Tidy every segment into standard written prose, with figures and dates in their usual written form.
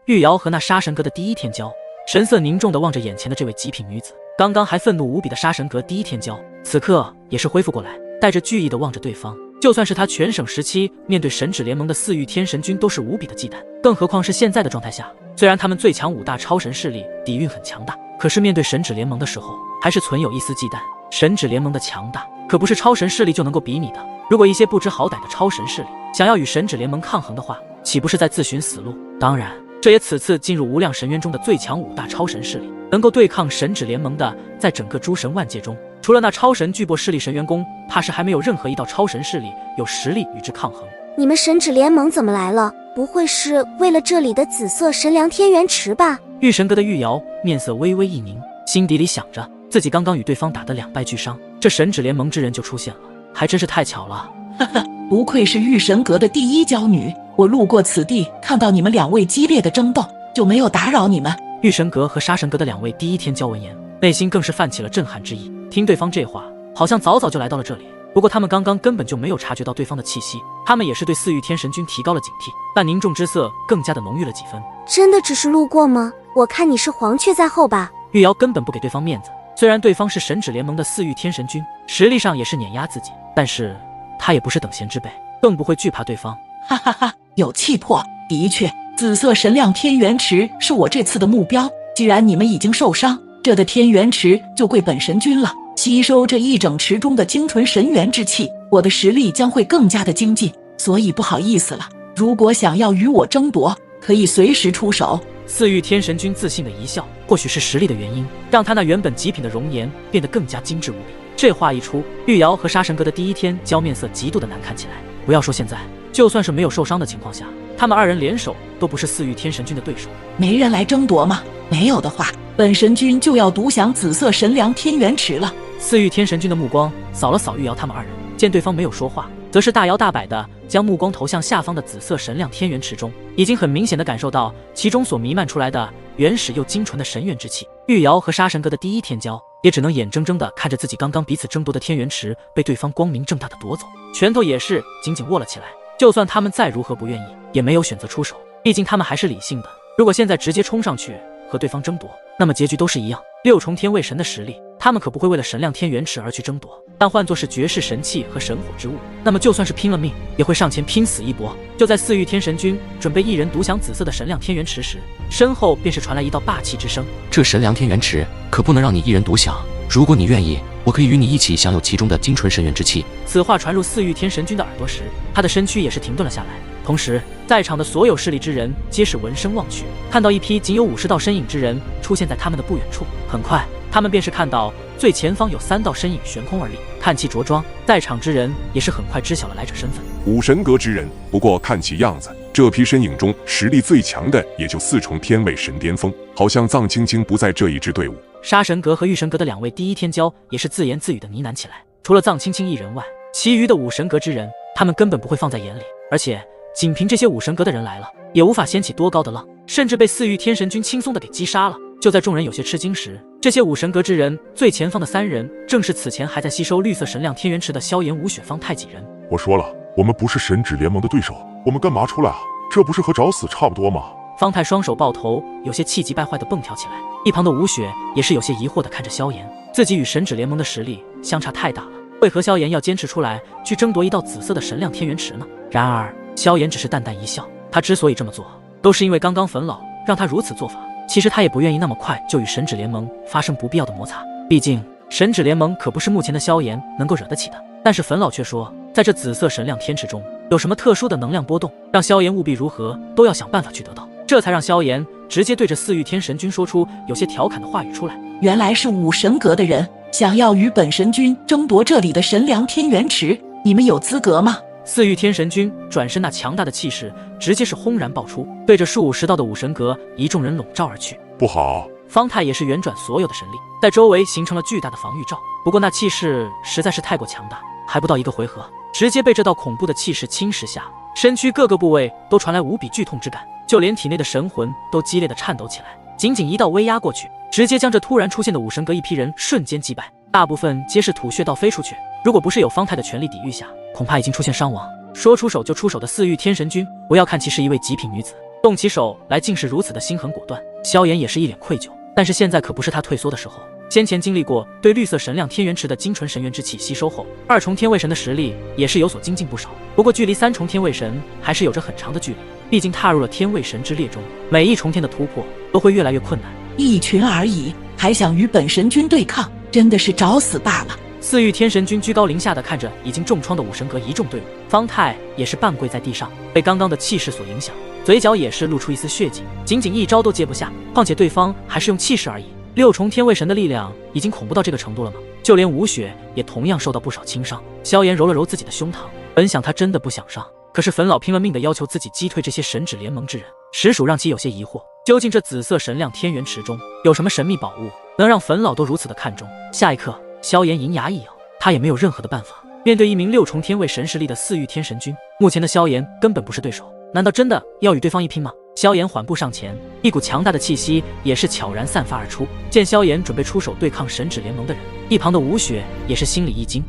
玉瑶和那杀神阁的第一天骄，神色凝重地望着眼前的这位极品女子。刚刚还愤怒无比的杀神阁第一天骄，此刻也是恢复过来，带着惧意地望着对方。就算是他全省时期面对神指联盟的4域天神军都是无比的忌惮，更何况是现在的状态下。虽然他们最强5大超神势力底蕴很强大，可是面对神指联盟的时候，还是存有一丝忌惮。神指联盟的强大可不是超神势力就能够比拟的。如果一些不知好歹的超神势力想要与神指联盟抗衡的话，岂不是在自寻死路？当然，这也此次进入无量神渊中的最强5大超神势力，能够对抗神指联盟的，在整个诸神万界中，除了那超神巨擘势力神元宫，怕是还没有任何一道超神势力有实力与之抗衡。你们神指联盟怎么来了？不会是为了这里的紫色神良天元池吧？玉神阁的玉瑶面色微微一凝，心底里想着自己刚刚与对方打得2败俱伤，这神指联盟之人就出现了，还真是太巧了。哈哈，不愧是玉神阁的第一娇女，我路过此地，看到你们2位激烈的争斗，就没有打扰你们。玉神阁和杀神阁的2位第一天骄闻言，内心更是泛起了震撼之意。听对方这话，好像早早就来到了这里，不过他们刚刚根本就没有察觉到对方的气息，他们也是对4域天神君提高了警惕，那凝重之色更加的浓郁了几分。真的只是路过吗？我看你是黄雀在后吧。玉瑶根本不给对方面子，虽然对方是神指联盟的4域天神君，实力上也是碾压自己，但是他也不是等闲之辈，更不会惧怕对方。哈哈哈，有气魄。的确，紫色神亮天元池是我这次的目标。既然你们已经受伤，这的天元池就归本神君了。吸收这一整池中的精纯神元之气，我的实力将会更加的精进。所以不好意思了，如果想要与我争夺，可以随时出手。4域天神君自信的一笑，或许是实力的原因，让他那原本极品的容颜变得更加精致无比。这话一出，玉瑶和杀神阁的第一天骄面色极度的难看起来。不要说现在，就算是没有受伤的情况下，他们2人联手都不是4域天神君的对手。没人来争夺吗？没有的话，本神君就要独享紫色神良天元池了。4域天神君的目光扫了扫玉瑶他们2人，见对方没有说话，则是大摇大摆的将目光投向下方的紫色神亮天元池中，已经很明显的感受到其中所弥漫出来的原始又精纯的神元之气。玉瑶和杀神阁的第一天骄也只能眼睁睁的看着自己刚刚彼此争夺的天元池被对方光明正大的夺走，拳头也是紧紧握了起来。就算他们再如何不愿意，也没有选择出手，毕竟他们还是理性的。如果现在直接冲上去和对方争夺，那么结局都是一样。6重天位神的实力，他们可不会为了神亮天元池而去争夺，但换作是绝世神器和神火之物，那么就算是拼了命，也会上前拼死一搏。就在4域天神君准备一人独享紫色的神亮天元池时，身后便是传来一道霸气之声：这神良天元池可不能让你一人独享，如果你愿意，我可以与你一起享有其中的精纯神元之气。此话传入4域天神君的耳朵时，他的身躯也是停顿了下来。同时，在场的所有势力之人皆是闻声望去，看到一批仅有50道身影之人出现在他们的不远处。很快，他们便是看到最前方有3道身影悬空而立，看其着装，在场之人也是很快知晓了来者身份。武神阁之人，不过看其样子，这批身影中实力最强的也就4重天位神巅峰，好像藏青青不在这一支队伍。杀神阁和玉神阁的2位第一天骄也是自言自语的呢喃起来。除了藏青青一人外，其余的武神阁之人，他们根本不会放在眼里，而且仅凭这些武神阁的人来了，也无法掀起多高的浪，甚至被4域天神君轻松的给击杀了。就在众人有些吃惊时，这些武神阁之人最前方的3人，正是此前还在吸收绿色神亮天元池的萧炎、吴雪、方太几人。我说了，我们不是神指联盟的对手，我们干嘛出来啊？这不是和找死差不多吗？方太双手抱头，有些气急败坏的蹦跳起来。一旁的吴雪也是有些疑惑的看着萧炎，自己与神指联盟的实力相差太大了，为何萧炎要坚持出来去争夺一道紫色的神亮天元池呢？然而萧炎只是淡淡一笑，他之所以这么做，都是因为刚刚粉老让他如此做法。其实他也不愿意那么快就与神指联盟发生不必要的摩擦，毕竟神指联盟可不是目前的萧炎能够惹得起的。但是粉老却说，在这紫色神亮天池中有什么特殊的能量波动，让萧炎务必如何都要想办法去得到，这才让萧炎直接对着4域天神君说出有些调侃的话语出来。原来是武神阁的人想要与本神君争夺这里的神良天元池，你们有资格吗？4域天神君转身，那强大的气势直接是轰然爆出，对着数50道的武神阁一众人笼罩而去。不好！方太也是旋转所有的神力，在周围形成了巨大的防御罩。不过那气势实在是太过强大，还不到1个回合，直接被这道恐怖的气势侵蚀下，身躯各个部位都传来无比剧痛之感，就连体内的神魂都激烈的颤抖起来。仅仅一道威压过去，直接将这突然出现的武神阁一批人瞬间击败，大部分皆是吐血倒飞出去。如果不是有方太的全力抵御下，恐怕已经出现伤亡。说出手就出手的4域天神君，不要看其是一位极品女子，动起手来竟是如此的心狠果断。萧炎也是一脸愧疚，但是现在可不是他退缩的时候。先前经历过对绿色神亮天元池的精纯神元之气吸收后，2重天位神的实力也是有所精进不少。不过距离3重天位神还是有着很长的距离，毕竟踏入了天位神之列中，每1重天的突破都会越来越困难。一群而已，还想与本神君对抗，真的是找死罢了。四域天神君居高临下的看着已经重创的武神阁一众队伍，方太也是半跪在地上，被刚刚的气势所影响，嘴角也是露出一丝血迹，仅仅一招都接不下，况且对方还是用气势而已。6重天位神的力量已经恐怖到这个程度了吗？就连吴雪也同样受到不少轻伤。萧炎揉了揉自己的胸膛，本想他真的不想上，可是粉老拼了命的要求自己击退这些神指联盟之人，实属让其有些疑惑。究竟这紫色神亮天元池中有什么神秘宝物，能让粉老都如此的看重？下一刻，萧炎银牙一咬，他也没有任何的办法。面对一名6重天位神实力的四域天神君，目前的萧炎根本不是对手，难道真的要与对方一拼吗？萧炎缓步上前，一股强大的气息也是悄然散发而出。见萧炎准备出手对抗神指联盟的人，一旁的吴雪也是心里一惊。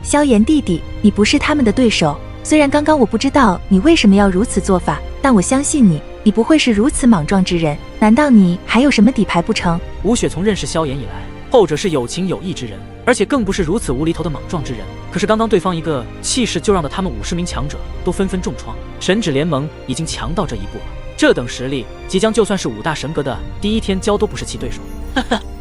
萧炎弟弟，你不是他们的对手。虽然刚刚我不知道你为什么要如此做法，但我相信你，你不会是如此莽撞之人。难道你还有什么底牌不成？吴雪从认识萧炎以来，后者是有情有义之人，而且更不是如此无厘头的莽撞之人。可是刚刚对方一个气势就让得他们50名强者都纷纷重创，神指联盟已经强到这一步了。这等实力，即将就算是5大神阁的第一天骄都不是其对手。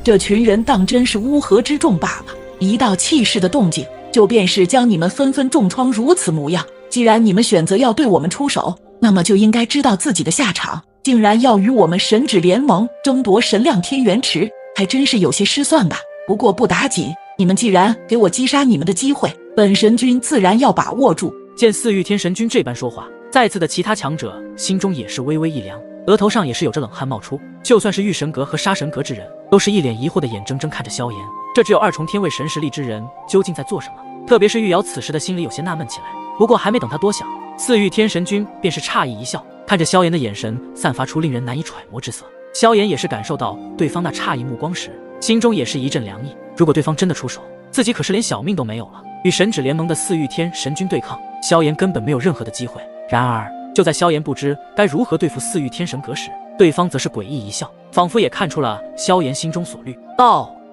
这群人当真是乌合之众罢了。一道气势的动静，就便是将你们纷纷重创如此模样。既然你们选择要对我们出手，那么就应该知道自己的下场。竟然要与我们神指联盟争夺神亮天元池，还真是有些失算吧。不过不打紧，你们既然给我击杀你们的机会，本神君自然要把握住。见四域天神君这般说话，再次的其他强者心中也是微微一凉，额头上也是有着冷汗冒出。就算是御神阁和杀神阁之人，都是一脸疑惑的眼睁睁看着萧炎，这只有2重天位神实力之人究竟在做什么？特别是玉瑶此时的心里有些纳闷起来。不过还没等他多想，四域天神君便是诧异一笑，看着萧炎的眼神散发出令人难以揣摩之色。萧炎也是感受到对方那诧异目光时，心中也是一阵凉意。如果对方真的出手，自己可是连小命都没有了。与神指联盟的四域天神君对抗，萧炎根本没有任何的机会。然而就在萧炎不知该如何对付四域天神阁时，对方则是诡异一笑，仿佛也看出了萧炎心中所虑。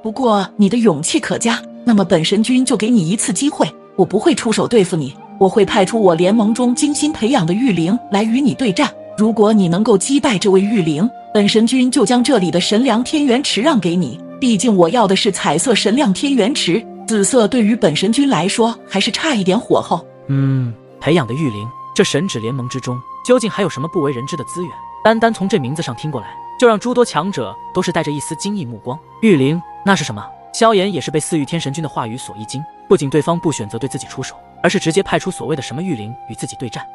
不过你的勇气可嘉，那么本神君就给你一次机会，我不会出手对付你，我会派出我联盟中精心培养的御灵来与你对战。如果你能够击败这位御灵，本神君就将这里的神良天元池让给你。毕竟我要的是彩色神亮天元池，紫色对于本神君来说还是差一点火候。培养的御灵，这神指联盟之中究竟还有什么不为人知的资源？单从这名字上听过来，就让诸多强者都是带着一丝惊异目光。御灵，那是什么？萧炎也是被四域天神君的话语所一惊，不仅对方不选择对自己出手，而是直接派出所谓的什么御灵与自己对战。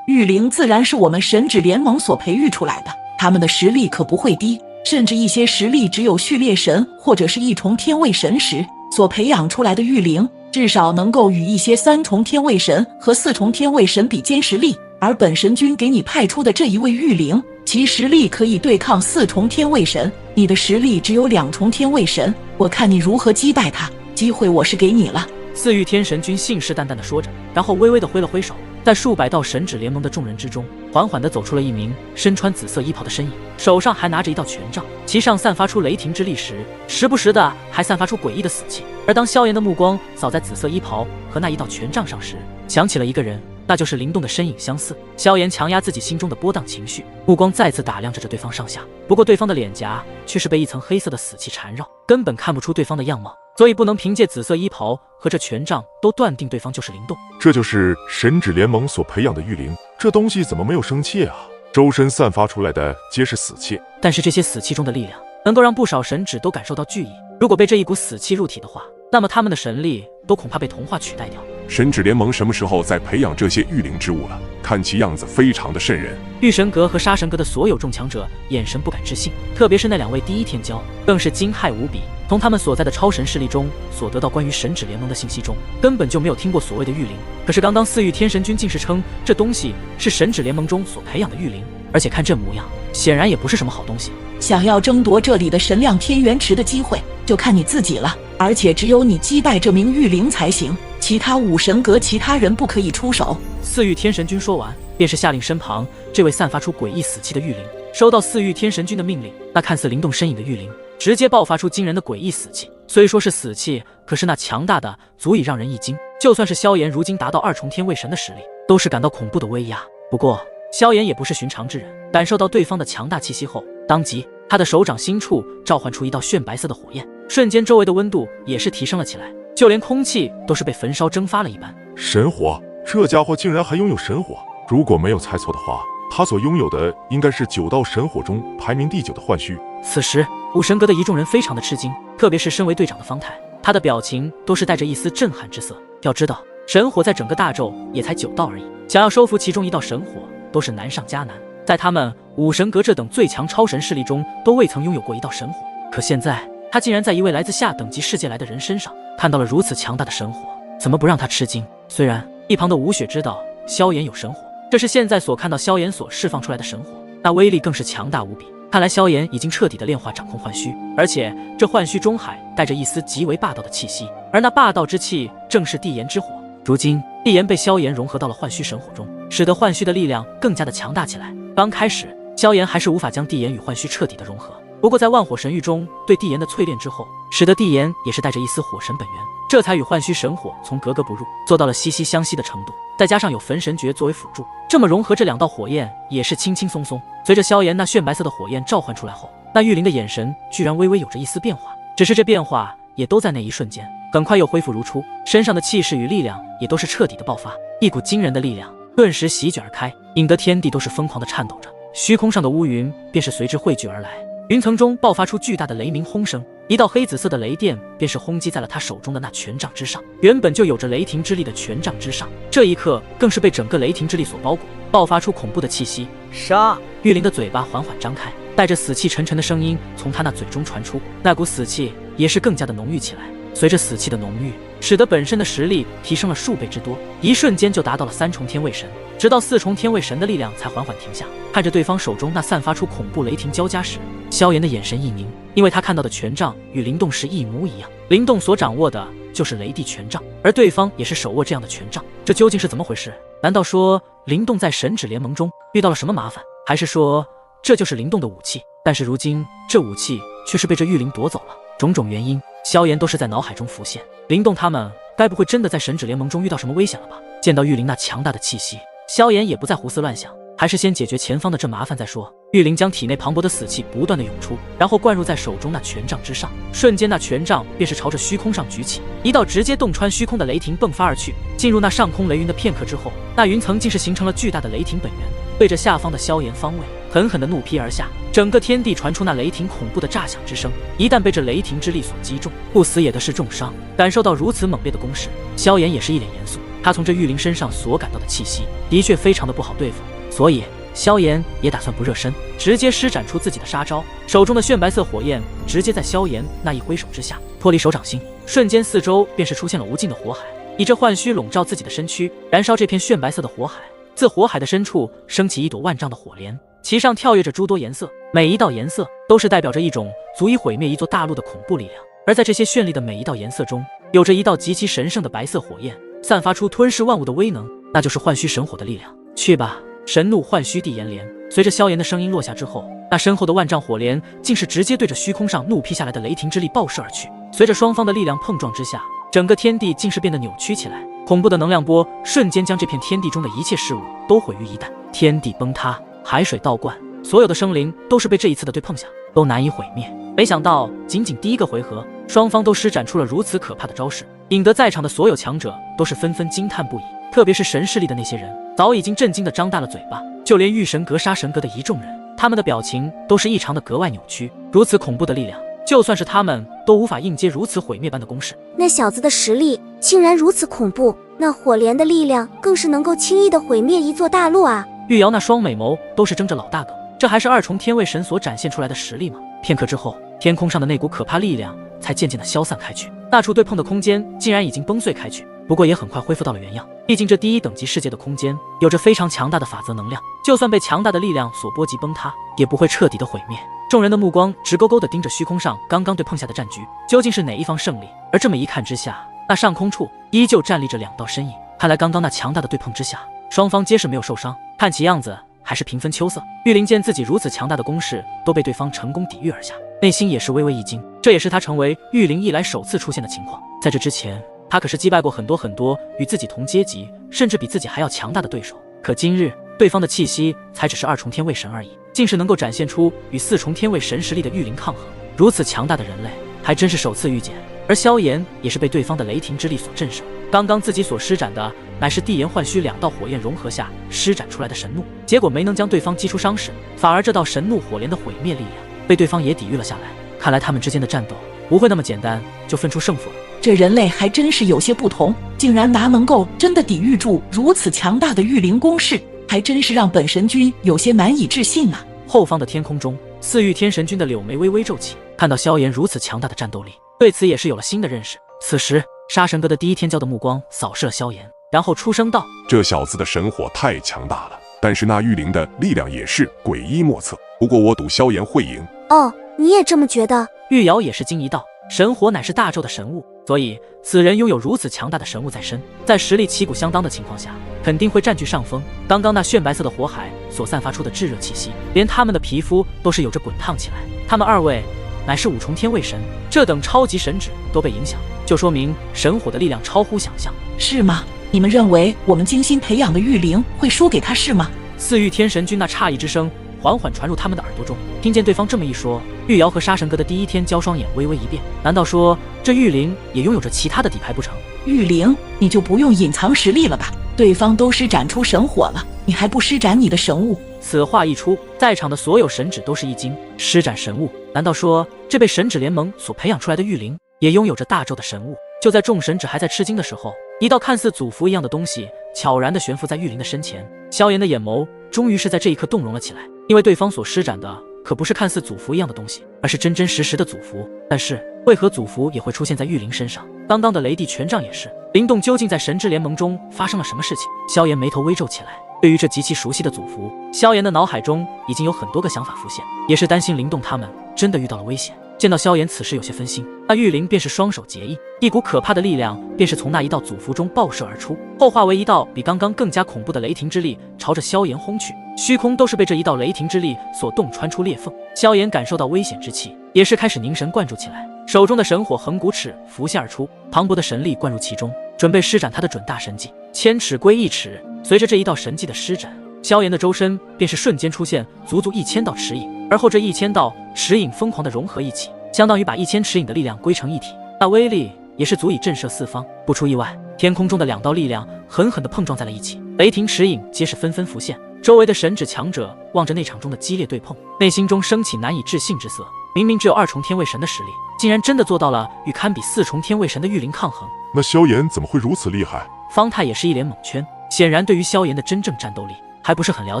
御灵自然是我们神指联盟所培育出来的，他们的实力可不会低，甚至一些实力只有序列神或者是1重天位神时所培养出来的御灵，至少能够与一些3重天位神和4重天位神比肩实力。而本神君给你派出的这一位御灵，其实力可以对抗4重天位神，你的实力只有2重天位神，我看你如何击败他，机会我是给你了。四域天神君信誓旦旦地说着，然后微微地挥了挥手，在数百道神指联盟的众人之中，缓缓地走出了一名身穿紫色衣袍的身影，手上还拿着一道权杖，其上散发出雷霆之力时，时不时的还散发出诡异的死气。而当萧炎的目光扫在紫色衣袍和那一道权杖上时，想起了一个人，那就是灵动的身影相似。萧炎强压自己心中的波荡情绪，目光再次打量着对方上下。不过对方的脸颊却是被一层黑色的死气缠绕，根本看不出对方的样貌，所以不能凭借紫色衣袍和这权杖都断定对方就是灵动。这就是神指联盟所培养的御灵，这东西怎么没有生气啊？周身散发出来的皆是死气，但是这些死气中的力量能够让不少神指都感受到惧意，如果被这一股死气入体的话，那么他们的神力都恐怕被同化取代掉。神指联盟什么时候在培养这些御灵之物了？看其样子非常的瘆人。御神阁和杀神阁的所有众强者眼神不敢置信，特别是那2位第一天骄更是惊骇无比。从他们所在的超神势力中所得到关于神指联盟的信息中，根本就没有听过所谓的御灵。可是刚刚四域天神君竟是称这东西是神指联盟中所培养的御灵，而且看这模样，显然也不是什么好东西。想要争夺这里的神亮天元池的机会，就看你自己了。而且只有你击败这名御灵才行，其他5神阁其他人不可以出手。四域天神君说完，便是下令身旁这位散发出诡异死气的玉灵。收到四域天神君的命令，那看似灵动身影的玉灵直接爆发出惊人的诡异死气。虽说是死气，可是那强大的足以让人一惊。就算是萧炎如今达到2重天位神的实力，都是感到恐怖的威压。不过萧炎也不是寻常之人，感受到对方的强大气息后，当即他的手掌心处召唤出一道炫白色的火焰，瞬间周围的温度也是提升了起来，就连空气都是被焚烧蒸发了一般。神火，这家伙竟然还拥有神火！如果没有猜错的话，他所拥有的应该是9道神火中排名第9的幻虚。此时武神阁的一众人非常的吃惊，特别是身为队长的方太，他的表情都是带着一丝震撼之色。要知道神火在整个大宙也才9道而已，想要收服其中1道神火都是难上加难，在他们武神阁这等最强超神势力中都未曾拥有过1道神火。可现在他竟然在一位来自下等级世界来的人身上看到了如此强大的神火，怎么不让他吃惊？虽然一旁的吴雪知道萧炎有神火，这是现在所看到萧炎所释放出来的神火，那威力更是强大无比。看来萧炎已经彻底的炼化掌控幻虚，而且这幻虚中还带着一丝极为霸道的气息，而那霸道之气正是地炎之火。如今地炎被萧炎融合到了幻虚神火中，使得幻虚的力量更加的强大起来。刚开始萧炎还是无法将地炎与幻虚彻底的融合，不过在万火神域中对地炎的淬炼之后，使得地炎也是带着一丝火神本源，这才与幻虚神火从格格不入做到了息息相吸的程度。再加上有焚神诀作为辅助，这么融合这2道火焰也是轻轻松松。随着萧炎那炫白色的火焰召唤出来后，那玉灵的眼神居然微微有着一丝变化，只是这变化也都在那一瞬间，很快又恢复如初，身上的气势与力量也都是彻底的爆发，一股惊人的力量顿时席卷而开，引得天地都是疯狂的颤抖着，虚空上的乌云便是随之汇聚而来，云层中爆发出巨大的雷鸣轰声，一道黑紫色的雷电便是轰击在了他手中的那权杖之上。原本就有着雷霆之力的权杖之上，这一刻更是被整个雷霆之力所包裹，爆发出恐怖的气息。杀！玉灵的嘴巴缓缓张开，带着死气沉沉的声音从他那嘴中传出，那股死气也是更加的浓郁起来。随着死气的浓郁，使得本身的实力提升了数倍之多，一瞬间就达到了3重天位神，直到4重天位神的力量才缓缓停下。看着对方手中那散发出恐怖雷霆交加时，萧炎的眼神一凝，因为他看到的权杖与灵动时一模一样，灵动所掌握的就是雷帝权杖，而对方也是手握这样的权杖，这究竟是怎么回事？难道说灵动在神指联盟中遇到了什么麻烦，还是说这就是灵动的武器？但是如今这武器却是被这玉灵夺走了，种种原因萧炎都是在脑海中浮现。灵动他们该不会真的在神指联盟中遇到什么危险了吧？见到玉灵那强大的气息，萧炎也不再胡思乱想，还是先解决前方的这麻烦再说。玉灵将体内磅礴的死气不断的涌出，然后灌入在手中那权杖之上，瞬间那权杖便是朝着虚空上举起，一道直接洞穿虚空的雷霆迸发而去。进入那上空雷云的片刻之后，那云层竟是形成了巨大的雷霆本源，对着下方的萧炎方位狠狠的怒劈而下，整个天地传出那雷霆恐怖的炸响之声。一旦被这雷霆之力所击中，不死也得是重伤。感受到如此猛烈的攻势，萧炎也是一脸严肃，他从这玉灵身上所感到的气息的确非常的不好对付，所以萧炎也打算不热身，直接施展出自己的杀招。手中的炫白色火焰直接在萧炎那一挥手之下脱离手掌心，瞬间四周便是出现了无尽的火海，以这幻虚笼罩自己的身躯，燃烧这片炫白色的火海。自火海的深处升起一朵万丈的火莲，其上跳跃着诸多颜色，每一道颜色都是代表着一种足以毁灭一座大陆的恐怖力量。而在这些绚丽的每一道颜色中，有着一道极其神圣的白色火焰，散发出吞噬万物的威能，那就是幻虚神火的力量。去吧，神怒幻虚地炎莲。随着萧炎的声音落下之后，那身后的万丈火莲竟是直接对着虚空上怒劈下来的雷霆之力爆射而去。随着双方的力量碰撞之下，整个天地竟是变得扭曲起来，恐怖的能量波瞬间将这片天地中的一切事物都毁于一旦，天地崩塌，海水倒灌，所有的生灵都是被这一次的对碰下都难以毁灭。没想到仅仅第一个回合，双方都施展出了如此可怕的招式，引得在场的所有强者都是纷纷惊叹不已。特别是神势力的那些人，早已经震惊的张大了嘴巴，就连御神阁、杀神阁的一众人，他们的表情都是异常的格外扭曲。如此恐怖的力量，就算是他们都无法应接如此毁灭般的攻势。那小子的实力竟然如此恐怖，那火莲的力量更是能够轻易的毁灭一座大陆啊！玉瑶那双美眸都是睁着老大个，这还是2重天位神所展现出来的实力吗？片刻之后，天空上的那股可怕力量才渐渐的消散开去，那处对碰的空间竟然已经崩碎开去，不过也很快恢复到了原样。毕竟这第一等级世界的空间有着非常强大的法则能量，就算被强大的力量所波及崩塌，也不会彻底的毁灭。众人的目光直勾勾地盯着虚空上刚刚对碰下的战局，究竟是哪一方胜利？而这么一看之下，那上空处依旧站立着2道身影，看来刚刚那强大的对碰之下，双方皆是没有受伤，看起样子还是平分秋色。玉灵见自己如此强大的攻势都被对方成功抵御而下，内心也是微微一惊，这也是他成为玉灵以来首次出现的情况。在这之前，他可是击败过很多与自己同阶级，甚至比自己还要强大的对手。可今日对方的气息才只是2重天位神而已，竟是能够展现出与4重天位神实力的玉灵抗衡。如此强大的人类，还真是首次遇见。而萧炎也是被对方的雷霆之力所震慑，刚刚自己所施展的乃是地炎幻虚2道火焰融合下施展出来的神怒，结果没能将对方击出伤势，反而这道神怒火莲的毁灭力量被对方也抵御了下来。看来他们之间的战斗不会那么简单就分出胜负了。这人类还真是有些不同，竟然能够真的抵御住如此强大的玉灵攻势，还真是让本神君有些难以置信啊。后方的天空中，4域天神君的柳眉微微皱起，看到萧炎如此强大的战斗力，对此也是有了新的认识。此时杀神阁的第一天骄的目光扫视了萧炎，然后出声道：这小子的神火太强大了，但是那玉灵的力量也是诡异莫测，不过我赌萧炎会赢。哦，你也这么觉得？玉瑶也是惊疑道：神火乃是大纣的神物，所以此人拥有如此强大的神物在身，在实力旗鼓相当的情况下，肯定会占据上风。刚刚那炫白色的火海所散发出的炙热气息，连他们的皮肤都是有着滚烫起来。他们2位乃是5重天位神，这等超级神旨都被影响，就说明神火的力量超乎想象。是吗？你们认为我们精心培养的玉灵会输给他是吗？4域天神君那诧异之声缓缓传入他们的耳朵中，听见对方这么一说，玉瑶和杀神阁的第一天骄双眼微微一变，难道说这玉灵也拥有着其他的底牌不成？玉灵，你就不用隐藏实力了吧？对方都施展出神火了，你还不施展你的神物？此话一出，在场的所有神祇都是一惊，施展神物？难道说这被神祇联盟所培养出来的玉灵也拥有着大纣的神物？就在众神祇还在吃惊的时候，一道看似祖符一样的东西悄然地悬浮在玉灵的身前。萧炎的眼眸终于是在这一刻动容了起来，因为对方所施展的可不是看似祖符一样的东西，而是真真实实的祖符。但是为何祖符也会出现在玉灵身上？刚刚的雷帝权杖也是。灵动究竟在神之联盟中发生了什么事情？萧炎眉头微皱起来。对于这极其熟悉的祖符，萧炎的脑海中已经有很多个想法浮现，也是担心灵动他们真的遇到了危险。见到萧炎此时有些分心，那玉灵便是双手结印，一股可怕的力量便是从那一道祖符中爆射而出，后化为一道比刚刚更加恐怖的雷霆之力，朝着萧炎轰去。虚空都是被这一道雷霆之力所洞穿出裂缝。萧炎感受到危险之气，也是开始凝神灌注起来，手中的神火横骨尺浮现而出，磅礴的神力灌入其中，准备施展他的准大神技千尺归一尺。随着这一道神技的施展，萧炎的周身便是瞬间出现足1000道尺影，而后这1000道尺影疯狂的融合一起，相当于把1000尺影的力量归成一体，那威力也是足以震慑四方。不出意外，天空中的2道力量狠狠地碰撞在了一起，雷霆尺影皆是纷纷浮现。周围的神祇强者望着那场中的激烈对碰，内心中升起难以置信之色。明明只有2重天位神的实力，竟然真的做到了与堪比4重天位神的玉灵抗衡。那萧炎怎么会如此厉害？方太也是一脸懵圈，显然对于萧炎的真正战斗力还不是很了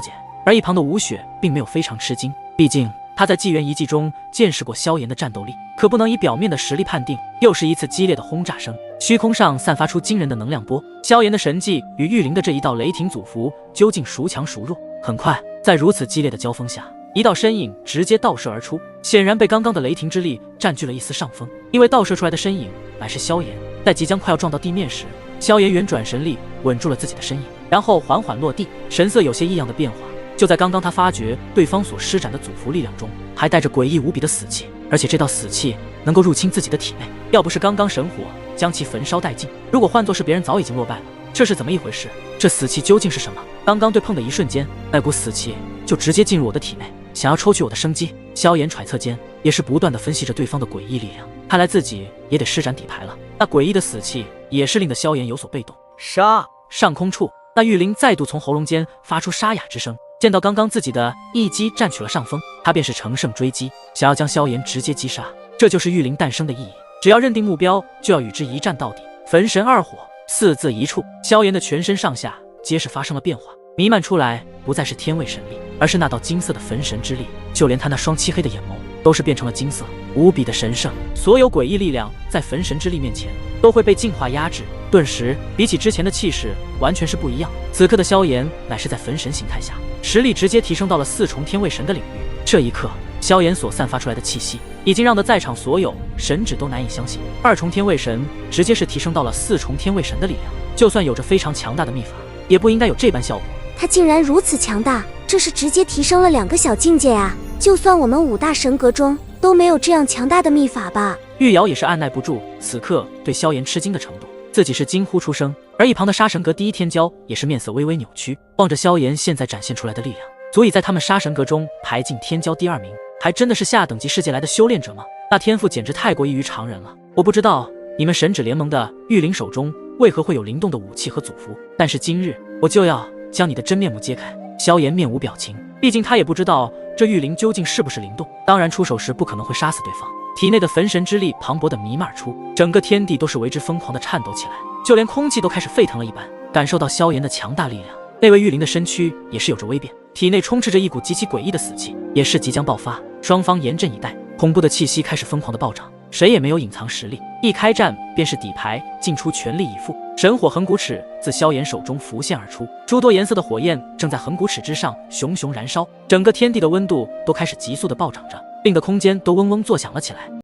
解。而一旁的吴雪并没有非常吃惊，毕竟他在纪元遗迹中见识过萧炎的战斗力，可不能以表面的实力判定。又是一次激烈的轰炸声，虚空上散发出惊人的能量波。萧炎的神技与玉灵的这一道雷霆祖符究竟孰强孰弱？很快，在如此激烈的交锋下，一道身影直接倒射而出，显然被刚刚的雷霆之力占据了一丝上风。因为倒射出来的身影乃是萧炎，在即将快要撞到地面时，萧炎原转神力稳住了自己的身影，然后缓缓落地，神色有些异样的变化。就在刚刚他发觉对方所施展的祖符力量中还带着诡异无比的死气，而且这道死气能够入侵自己的体内，要不是刚刚神火将其焚烧殆尽，如果换作是别人早已经落败了。这是怎么一回事？这死气究竟是什么？刚刚对碰的一瞬间，那股死气就直接进入我的体内，想要抽取我的生机。萧炎揣测间也是不断地分析着对方的诡异力量，看来自己也得施展底牌了。那诡异的死气也是令得萧炎有所被动。杀！上空处，那玉灵再度从喉咙间发出沙哑之声，见到刚刚自己的一击占取了上风，他便是乘胜追击，想要将萧炎直接击杀。这就是玉灵诞生的意义，只要认定目标，就要与之一战到底。焚神二火4字一触，萧炎的全身上下皆是发生了变化，弥漫出来不再是天位神力，而是那道金色的焚神之力，就连他那双漆黑的眼眸都是变成了金色，无比的神圣。所有诡异力量在焚神之力面前都会被净化压制，顿时比起之前的气势完全是不一样。此刻的萧炎乃是在焚神形态下，实力直接提升到了4重天位神的领域。这一刻，萧炎所散发出来的气息已经让得在场所有神祇都难以相信，2重天位神直接是提升到了4重天位神的力量。就算有着非常强大的秘法，也不应该有这般效果。他竟然如此强大，这是直接提升了2个小境界啊！就算我们5大神阁中都没有这样强大的秘法吧？玉瑶也是按耐不住此刻对萧炎吃惊的程度，自己是惊呼出声，而一旁的杀神阁第一天骄也是面色微微扭曲，望着萧炎现在展现出来的力量，足以在他们杀神阁中排进天骄第2名，还真的是下等级世界来的修炼者吗？那天赋简直太过异于常人了。我不知道你们神指联盟的玉灵手中为何会有灵动的武器和祖符，但是今日我就要将你的真面目揭开。萧炎面无表情，毕竟他也不知道这玉灵究竟是不是灵动，当然出手时不可能会杀死对方。体内的焚神之力磅礴的弥漫而出，整个天地都是为之疯狂的颤抖起来，就连空气都开始沸腾了一般。感受到萧炎的强大力量，那位玉灵的身躯也是有着微变，体内充斥着一股极其诡异的死气，也是即将爆发。双方严阵以待，恐怖的气息开始疯狂的暴涨，谁也没有隐藏实力，一开战便是底牌，进出全力以赴。神火横骨尺自萧炎手中浮现而出，诸多颜色的火焰正在横骨尺之上熊熊燃烧，整个天地的温度都开始急速的暴涨着，令得空间都嗡嗡作响了起来。